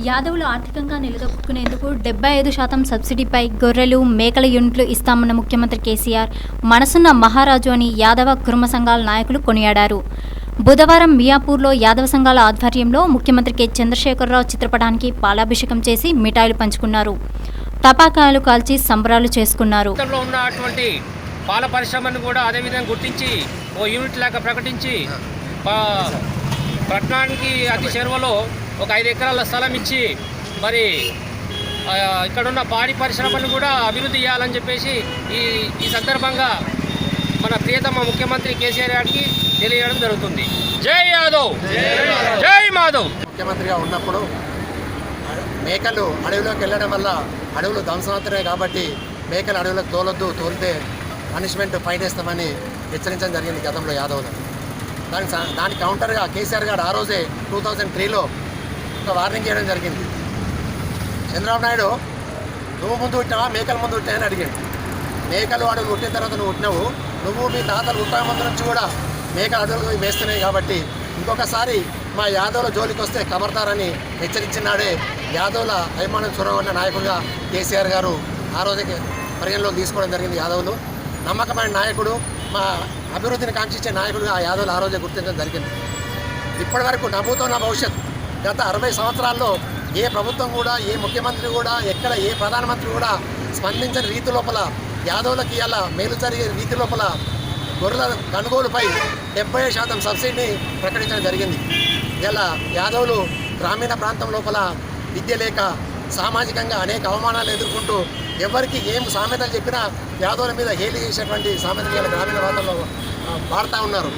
యాదవులు ఆర్థికంగా నిలదొక్కునేందుకు 75% సబ్సిడీపై గొర్రెలు మేకల యూనిట్లు ఇస్తామన్న ముఖ్యమంత్రి కేసీఆర్ మనసున్న మహారాజు అని యాదవ కుర్మ సంఘాల నాయకులు కొనియాడారు. బుధవారం మియాపూర్లో యాదవ సంఘాల ఆధ్వర్యంలో ముఖ్యమంత్రి కె. చంద్రశేఖరరావు చిత్రపటానికి పాలాభిషేకం చేసి మిఠాయిలు పంచుకున్నారు. టపాకాయలు కాల్చి సంబరాలు చేసుకున్నారు. పాల పరిశ్రమను కూడా అదేవిధంగా గుర్తించి ఓ యూనిట్ లాగా ప్రకటించి పట్టణానికి అతి చేరువలో ఒక 5 ఎకరాల స్థలం ఇచ్చి మరి ఇక్కడున్న పాడి పరిశ్రమను కూడా అభివృద్ధి చేయాలని చెప్పేసి ఈ సందర్భంగా మన ప్రియతమ ముఖ్యమంత్రి కేసీఆర్ గారికి తెలియజేయడం జరుగుతుంది. జై యాదవ్, జై మాధవ్. ముఖ్యమంత్రిగా ఉన్నప్పుడు మేకలు అడవిలోకి వెళ్ళడం వల్ల అడవులు ధ్వంసమవుతున్నాయి కాబట్టి మేకలు అడవులకు తోలొద్దు, తోలితే పనిష్మెంట్ ఫైన్ వేస్తామని హెచ్చరించడం జరిగింది గతంలో యాదవ్లు. దానికి కౌంటర్గా కేసీఆర్ గారు ఆ రోజే 2003లో ఒక వార్నింగ్ చేయడం జరిగింది. చంద్రబాబు నాయుడు నువ్వు ముందు పుట్టినావా మేకల ముందు పుట్టినా అని అడిగాడు. మేకలు అడవులు పుట్టిన తర్వాత నువ్వు పుట్టినావు, నువ్వు మీ తాతలు పుట్టిన ముందు నుంచి కూడా మేకలు అడవులు వేస్తున్నాయి కాబట్టి ఇంకొకసారి మా యాదవుల జోలికి వస్తే కబర్దారని హెచ్చరించినాడే యాదవుల అభిమానం చొరవన్న నాయకుడిగా కేసీఆర్ గారు ఆ రోజే పరిగణలోకి తీసుకోవడం జరిగింది. యాదవులు నమ్మకమైన నాయకుడు, మా అభివృద్ధిని కాంక్షించే నాయకుడుగా ఆ యాదవులు ఆ రోజే గుర్తించడం జరిగింది. ఇప్పటి వరకు నమ్ముతున్న భవిష్యత్ గత 60 సంవత్సరాల్లో ఏ ప్రభుత్వం కూడా, ఏ ముఖ్యమంత్రి కూడా, ఎక్కడ ఏ ప్రధానమంత్రి కూడా స్పందించని రీతి లోపల యాదవులకి ఇలా మేలు జరిగే రీతి లోపల గొర్రెల కొనుగోలుపై 70% సబ్సిడీని ప్రకటించడం జరిగింది. ఇలా యాదవులు గ్రామీణ ప్రాంతం లోపల విద్య లేక సామాజికంగా అనేక అవమానాలు ఎదుర్కొంటూ ఎవరికి ఏం సామెతలు చెప్పినా యాదవుల మీద హేళి చేసేటువంటి సామెతలు గ్రామీణ ప్రాంతంలో వాడుతూ ఉన్నారు.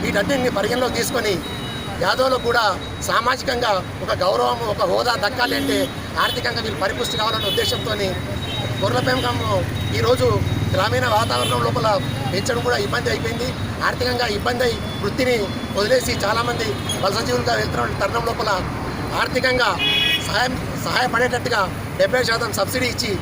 వీటన్నింటిని పరిగణలోకి తీసుకొని యాదవులకు కూడా సామాజికంగా ఒక గౌరవం, ఒక హోదా దక్కాలి అంటే ఆర్థికంగా వీళ్ళు పరిపుష్టి కావాలనే ఉద్దేశంతో గొర్రెల పెంపకం ఈరోజు గ్రామీణ వాతావరణం లోపల పెంచడం కూడా ఇబ్బంది అయిపోయింది. ఆర్థికంగా ఇబ్బంది అయి వృత్తిని వదిలేసి చాలామంది వలసజీవులుగా వెళ్తున్న తరుణం లోపల ఆర్థికంగా సహాయపడేటట్టుగా 70% సబ్సిడీ ఇచ్చి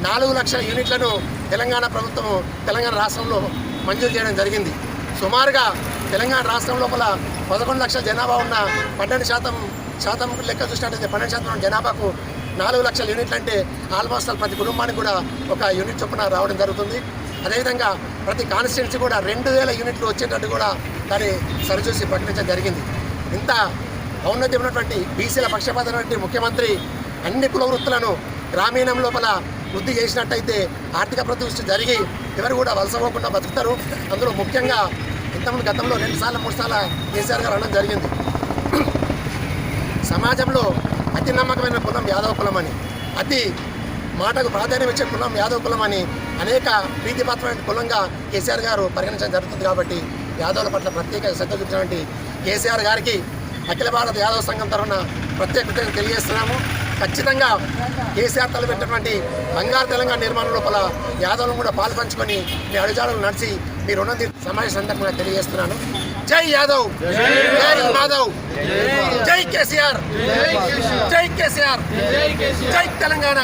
4 లక్షల యూనిట్లను తెలంగాణ ప్రభుత్వం తెలంగాణ రాష్ట్రంలో మంజూరు చేయడం జరిగింది. సుమారుగా తెలంగాణ రాష్ట్రం లోపల 11 లక్షల జనాభా ఉన్న 12% లెక్క చూసినట్టయితే 12% జనాభాకు 4 లక్షల యూనిట్లు అంటే ఆల్మోస్ట్ ప్రతి కుటుంబానికి కూడా ఒక యూనిట్ చొప్పున రావడం జరుగుతుంది. అదేవిధంగా ప్రతి కాన్స్టిట్యున్సీ కూడా 2000 యూనిట్లు వచ్చేటట్టు కూడా దాన్ని సరిచూసి ప్రకటించడం జరిగింది. ఇంత ఔన్నత్యం ఉన్నటువంటి బీసీల పక్షపాతమైనటువంటి ముఖ్యమంత్రి అన్ని కుల వృత్తులను గ్రామీణం లోపల వృద్ధి చేసినట్టయితే ఆర్థిక ప్రతిష్ఠ జరిగి ఎవరు కూడా వలసపోకుండా బతుకుతారు. అందులో ముఖ్యంగా ఇంతకుముందు గతంలో 2 సార్లు 3 సార్లు కేసీఆర్ గారు అనడం జరిగింది, సమాజంలో అతి నమ్మకమైన కులం యాదవ కులం అని, అతి మాటకు ప్రాధాన్యం ఇచ్చే కులం యాదవ కులం అని అనేక ప్రీతిపాత్రమైన కులంగా కేసీఆర్ గారు పరిగణించడం జరుగుతుంది. కాబట్టి యాదవుల పట్ల ప్రత్యేక శ్రద్ధ చూపినటువంటి కేసీఆర్ గారికి అఖిల భారత యాదవ సంఘం తరఫున ప్రత్యేక కృతజ్ఞతలు తెలియజేస్తున్నాము. ఖచ్చితంగా కేసీఆర్ తలపెట్టినటువంటి బంగారు తెలంగాణ నిర్మాణం లోపల యాదవులను కూడా పాలు పంచుకొని మీ అడుగుజాడలు నడిచి మీ రుణం సమావేశ సందర్భంగా తెలియజేస్తున్నాను. జై యాదవ్, జై మాధవ్, జై కేసీఆర్, జై కేసీఆర్, జై తెలంగాణ.